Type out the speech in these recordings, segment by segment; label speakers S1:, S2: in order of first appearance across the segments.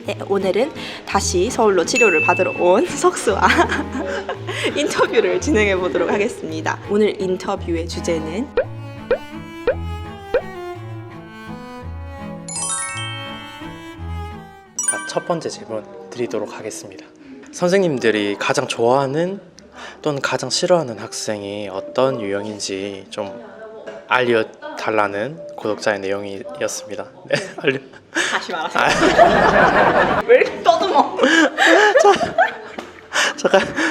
S1: 네, 오늘은 다시 서울로 치료를 받으러 온 석수와 인터뷰를 진행해 보도록 하겠습니다. 오늘 인터뷰의 주제는
S2: 첫 번째 질문 드리도록 하겠습니다. 선생님들이 가장 좋아하는 또는 가장 싫어하는 학생이 어떤 유형인지 좀 알려달라는 구독자의 내용이었습니다. 네,
S1: 다시 말하세요. 왜 이렇게 떠듬어?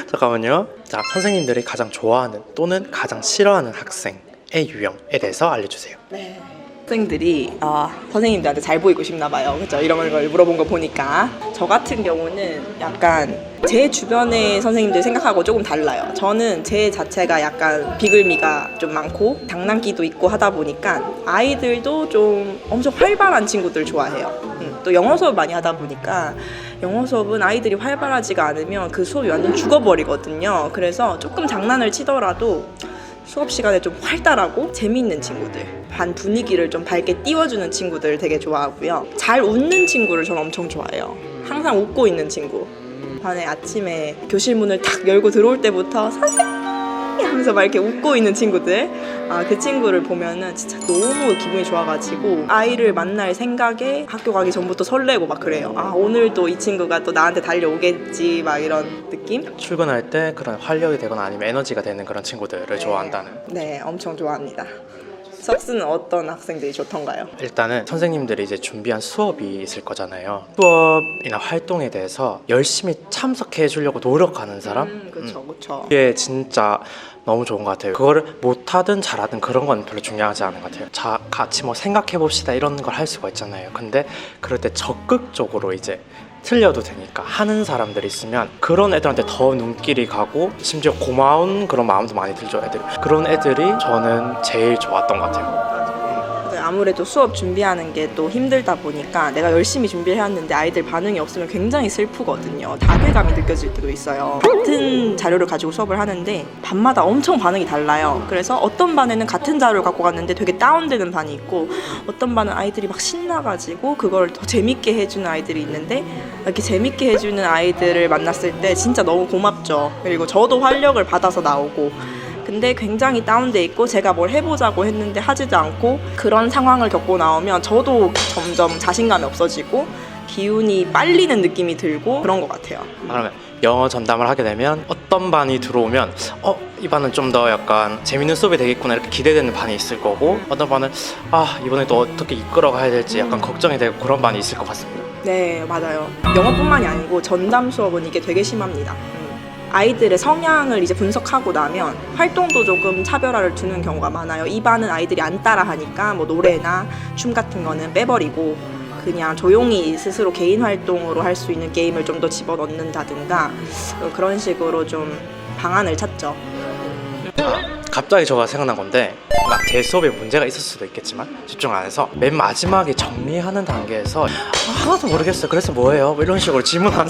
S2: 잠깐만요. 자, 선생님들이 가장 좋아하는 또는 가장 싫어하는 학생의 유형에 대해서 알려주세요.
S1: 네. 학생들이 선생님들한테 잘 보이고 싶나 봐요. 그렇죠? 이런 걸 물어본 거 보니까 저 같은 경우는 약간 제 주변의 선생님들 생각하고 조금 달라요. 저는 제 자체가 약간 비글미가 좀 많고 장난기도 있고 하다 보니까 아이들도 좀 엄청 활발한 친구들 좋아해요. 또 영어 수업 많이 하다 보니까 영어 수업은 아이들이 활발하지가 않으면 그 수업이 완전 죽어버리거든요. 그래서 조금 장난을 치더라도 수업 시간에 좀 활달하고 재미있는 친구들, 반 분위기를 좀 밝게 띄워주는 친구들 되게 좋아하고요. 잘 웃는 친구를 저는 엄청 좋아해요. 항상 웃고 있는 친구. 반에 아침에 교실 문을 탁 열고 들어올 때부터 선생님 하면서 막 이렇게 웃고 있는 친구들, 그 친구를 보면은 진짜 너무 기분이 좋아가지고 아이를 만날 생각에 학교 가기 전부터 설레고 막 그래요. 오늘도 이 친구가 또 나한테 달려오겠지 막 이런 느낌?
S2: 출근할 때 그런 활력이 되거나 아니면 에너지가 되는 그런 친구들을 좋아한다는.
S1: 네, 엄청 좋아합니다. 석수는 어떤 학생들이 좋던가요?
S2: 일단은 선생님들이 이제 준비한 수업이 있을 거잖아요. 수업이나 활동에 대해서 열심히 참석해 주려고 노력하는 사람?
S1: 그쵸.
S2: 이게 진짜 너무 좋은 것 같아요. 그거를 못하든 잘하든 그런 건 별로 중요하지 않은 것 같아요. 같이 뭐 생각해 봅시다 이런 걸 할 수가 있잖아요. 근데 그럴 때 적극적으로 이제 틀려도 되니까 하는 사람들이 있으면 그런 애들한테 더 눈길이 가고 심지어 고마운 그런 마음도 많이 들죠. 애들이. 그런 애들이 저는 제일 좋았던 것 같아요.
S1: 아무래도 수업 준비하는 게 또 힘들다 보니까 내가 열심히 준비를 해왔는데 아이들 반응이 없으면 굉장히 슬프거든요. 자괴감이 느껴질 때도 있어요. 같은 자료를 가지고 수업을 하는데 반마다 엄청 반응이 달라요. 그래서 어떤 반에는 같은 자료를 갖고 갔는데 되게 다운되는 반이 있고, 어떤 반은 아이들이 막 신나가지고 그걸 더 재밌게 해주는 아이들이 있는데, 이렇게 재밌게 해주는 아이들을 만났을 때 진짜 너무 고맙죠. 그리고 저도 활력을 받아서 나오고, 근데 굉장히 다운돼 있고 제가 뭘 해보자고 했는데 하지도 않고 그런 상황을 겪고 나오면 저도 점점 자신감이 없어지고 기운이 빨리는 느낌이 들고 그런 것 같아요.
S2: 그러면 영어 전담을 하게 되면 어떤 반이 들어오면 이 반은 좀 더 약간 재밌는 수업이 되겠구나 이렇게 기대되는 반이 있을 거고, 어떤 반은 이번에 또 어떻게 이끌어 가야 될지 약간 걱정이 되고 그런 반이 있을 것 같습니다.
S1: 네, 맞아요. 영어뿐만이 아니고 전담 수업은 이게 되게 심합니다. 아이들의 성향을 이제 분석하고 나면 활동도 조금 차별화를 두는 경우가 많아요. 이 반은 아이들이 안 따라하니까 뭐 노래나 춤 같은 거는 빼버리고 그냥 조용히 스스로 개인 활동으로 할 수 있는 게임을 좀 더 집어넣는다든가 그런 식으로 좀 방안을 찾죠.
S2: 갑자기 저가 생각난 건데, 제 수업에 문제가 있을 수도 있겠지만 집중 안 해서 맨 마지막에 정리하는 단계에서 하나도 모르겠어요. 그래서 뭐예요? 뭐 이런 식으로 질문하는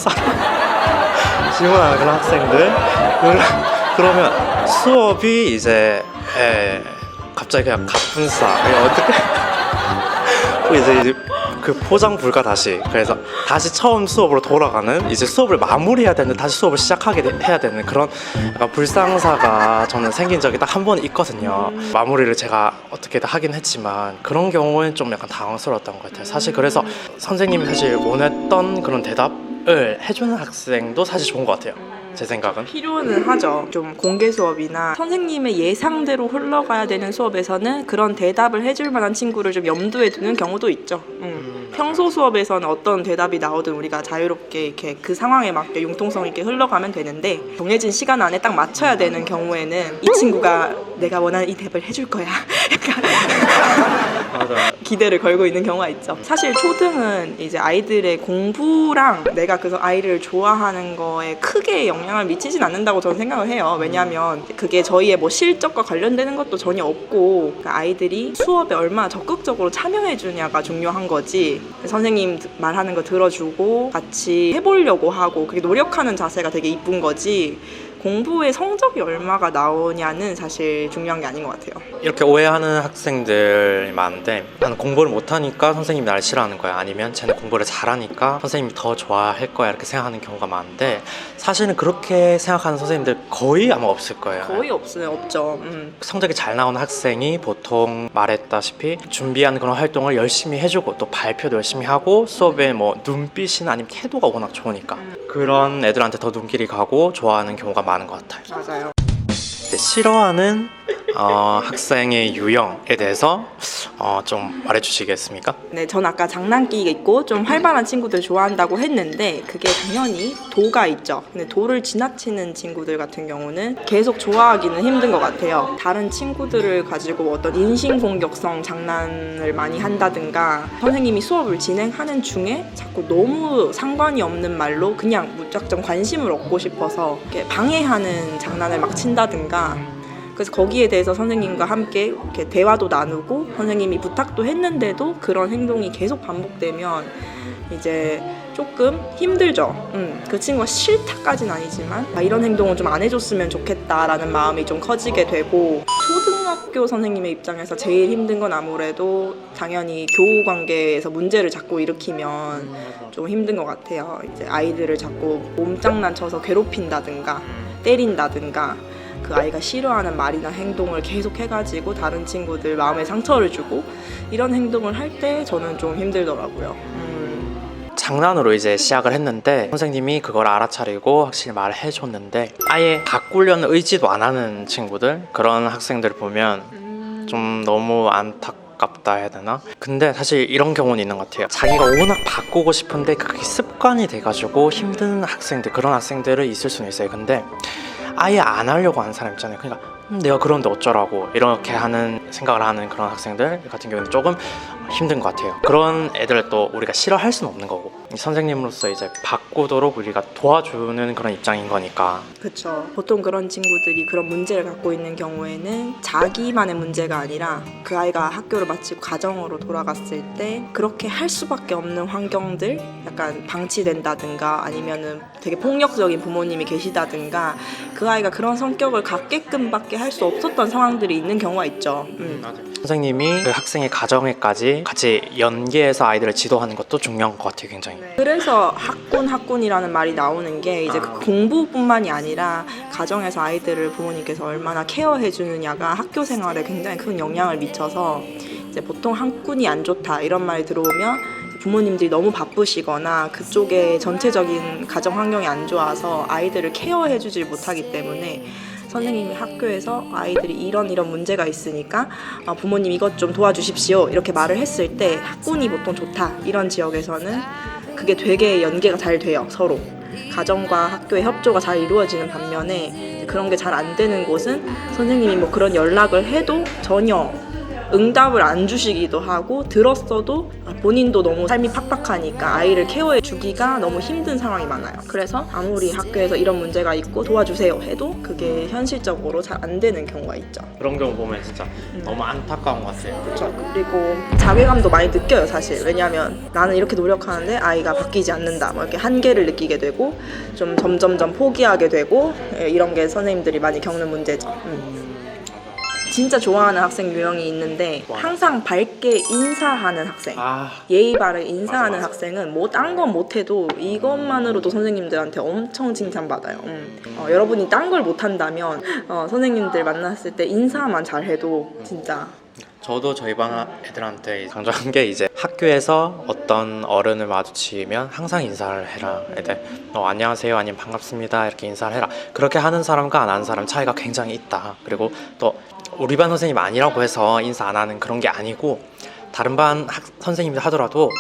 S2: 그런 학생들. 그러면 수업이 이제 갑자기 그냥 갑분싸 어떻게 이제 그 포장 불가 다시, 그래서 다시 처음 수업으로 돌아가는, 이제 수업을 마무리해야 되는데 다시 수업을 시작하게 해야 되는 그런 약간 불상사가 저는 생긴 적이 딱 한 번 있거든요. 마무리를 제가 어떻게든 하긴 했지만 그런 경우엔 좀 약간 당황스러웠던 것 같아요. 사실 그래서 선생님이 사실 원했던 그런 대답을 해주는 학생도 사실 좋은 것 같아요. 제 생각은
S1: 필요는 하죠. 좀 공개 수업이나 선생님의 예상대로 흘러가야 되는 수업에서는 그런 대답을 해줄 만한 친구를 좀 염두에 두는 경우도 있죠. 평소 수업에서는 어떤 대답이 나오든 우리가 자유롭게 이렇게 그 상황에 맞게 융통성 있게 흘러가면 되는데, 정해진 시간 안에 딱 맞춰야 되는 경우에는 이 친구가 내가 원하는 이 대답을 해줄 거야 약간
S2: 맞아요.
S1: 기대를 걸고 있는 경우가 있죠. 사실 초등은 이제 아이들의 공부랑 내가 그 아이를 좋아하는 거에 크게 영향을 미치진 않는다고 저는 생각을 해요. 왜냐하면 그게 저희의 뭐 실적과 관련되는 것도 전혀 없고, 그러니까 아이들이 수업에 얼마나 적극적으로 참여해 주냐가 중요한 거지, 선생님 말하는 거 들어주고 같이 해보려고 하고 그게 노력하는 자세가 되게 이쁜 거지, 공부의 성적이 얼마가 나오냐는 사실 중요한 게 아닌 것 같아요.
S2: 이렇게 오해하는 학생들이 많은데 나는 공부를 못하니까 선생님이 나를 싫어하는 거야, 아니면 쟤는 공부를 잘하니까 선생님이 더 좋아할 거야, 이렇게 생각하는 경우가 많은데 사실은 그렇게 생각하는 선생님들 거의 아마 없을 거예요.
S1: 거의 없죠.
S2: 성적이 잘 나오는 학생이 보통 말했다시피 준비한 그런 활동을 열심히 해주고 또 발표도 열심히 하고 수업에 뭐 눈빛이나 아니면 태도가 워낙 좋으니까 그런 애들한테 더 눈길이 가고 좋아하는 경우가 많은 것 같아요.
S1: 맞아요.
S2: 싫어하는 학생의 유형에 대해서 좀 말해주시겠습니까?
S1: 네, 전 아까 장난기가 있고 좀 활발한 친구들 좋아한다고 했는데 그게 당연히 도가 있죠. 근데 도를 지나치는 친구들 같은 경우는 계속 좋아하기는 힘든 것 같아요. 다른 친구들을 가지고 어떤 인신공격성 장난을 많이 한다든가 선생님이 수업을 진행하는 중에 자꾸 너무 상관이 없는 말로 그냥 무작정 관심을 얻고 싶어서 이렇게 방해하는 장난을 막 친다든가, 그래서 거기에 대해서 선생님과 함께 이렇게 대화도 나누고 선생님이 부탁도 했는데도 그런 행동이 계속 반복되면 이제 조금 힘들죠. 그 친구가 싫다까지는 아니지만 이런 행동은 좀 안 해줬으면 좋겠다라는 마음이 좀 커지게 되고, 초등학교 선생님의 입장에서 제일 힘든 건 아무래도 당연히 교우 관계에서 문제를 자꾸 일으키면 좀 힘든 것 같아요. 이제 아이들을 자꾸 몸장난 쳐서 괴롭힌다든가 때린다든가 그 아이가 싫어하는 말이나 행동을 계속 해가지고 다른 친구들 마음에 상처를 주고 이런 행동을 할 때 저는 좀 힘들더라고요.
S2: 장난으로 이제 시작을 했는데 선생님이 그걸 알아차리고 확실히 말을 해줬는데 아예 바꾸려는 의지도 안 하는 친구들, 그런 학생들을 보면 좀 너무 안타깝다 해야 되나? 근데 사실 이런 경우는 있는 것 같아요. 자기가 워낙 바꾸고 싶은데 그게 습관이 돼가지고 힘든 학생들, 그런 학생들은 있을 수는 있어요. 근데 아예 안 하려고 하는 사람 있잖아요. 그러니까 내가 그런데 어쩌라고 이렇게 하는 생각을 하는 그런 학생들 같은 경우는 조금 힘든 것 같아요. 그런 애들을 또 우리가 싫어할 수는 없는 거고, 선생님으로서 이제 바꾸도록 우리가 도와주는 그런 입장인 거니까.
S1: 그렇죠. 보통 그런 친구들이 그런 문제를 갖고 있는 경우에는 자기만의 문제가 아니라 그 아이가 학교를 마치고 가정으로 돌아갔을 때 그렇게 할 수밖에 없는 환경들, 약간 방치된다든가 아니면은 되게 폭력적인 부모님이 계시다든가 그 아이가 그런 성격을 갖게끔밖에 할 수 없었던 상황들이 있는 경우가 있죠.
S2: 선생님이 그 학생의 가정에까지 같이 연계해서 아이들을 지도하는 것도 중요한 것 같아요, 굉장히.
S1: 그래서 학군이라는 말이 나오는 게 이제 그 공부뿐만이 아니라 가정에서 아이들을 부모님께서 얼마나 케어해 주느냐가 학교 생활에 굉장히 큰 영향을 미쳐서 이제 보통 학군이 안 좋다 이런 말이 들어오면 부모님들이 너무 바쁘시거나 그쪽에 전체적인 가정 환경이 안 좋아서 아이들을 케어해 주질 못하기 때문에 선생님이 학교에서 아이들이 이런 문제가 있으니까 부모님 이것 좀 도와주십시오 이렇게 말을 했을 때 학군이 보통 좋다 이런 지역에서는 그게 되게 연계가 잘 돼요. 서로 가정과 학교의 협조가 잘 이루어지는 반면에 그런 게 잘 안 되는 곳은 선생님이 뭐 그런 연락을 해도 전혀 응답을 안 주시기도 하고, 들었어도 본인도 너무 삶이 팍팍하니까 아이를 케어해 주기가 너무 힘든 상황이 많아요. 그래서 아무리 학교에서 이런 문제가 있고 도와주세요 해도 그게 현실적으로 잘 안 되는 경우가 있죠.
S2: 그런 경우 보면 진짜 너무 안타까운 것 같아요.
S1: 그렇죠. 그리고 자괴감도 많이 느껴요, 사실. 왜냐하면 나는 이렇게 노력하는데 아이가 바뀌지 않는다, 뭐 이렇게 한계를 느끼게 되고 좀 점점점 포기하게 되고, 이런 게 선생님들이 많이 겪는 문제죠. 진짜 좋아하는 학생 유형이 있는데 항상 밝게 인사하는 학생, 예의 바르게 인사하는
S2: 맞아.
S1: 학생은 뭐 딴 건 못해도 이것만으로도 선생님들한테 엄청 칭찬받아요. 여러분이 딴 걸 못한다면 선생님들 만났을 때 인사만 잘해도 진짜.
S2: 저도 저희 반 애들한테 강조한 게 이제 학교에서 어떤 어른을 마주치면 항상 인사를 해라. 애들 안녕하세요 아니면 반갑습니다 이렇게 인사를 해라. 그렇게 하는 사람과 안 하는 사람 차이가 굉장히 있다. 그리고 또 우리 반 선생님 아니라고 해서 인사 안 하는 그런 게 아니고 다른 반 선생님들 하더라도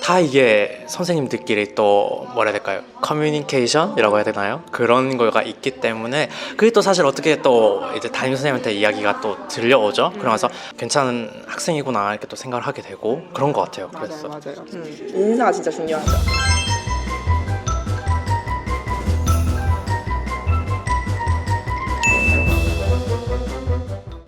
S2: 다 이게 선생님들끼리 또 뭐라 해야 될까요? 커뮤니케이션이라고 해야 되나요? 그런 거가 있기 때문에 그게 또 사실 어떻게 또 이제 담임 선생님한테 이야기가 또 들려오죠. 그러면서 괜찮은 학생이구나 이렇게 또 생각을 하게 되고 그런 것 같아요.
S1: 맞아요. 인사가 진짜 중요하죠.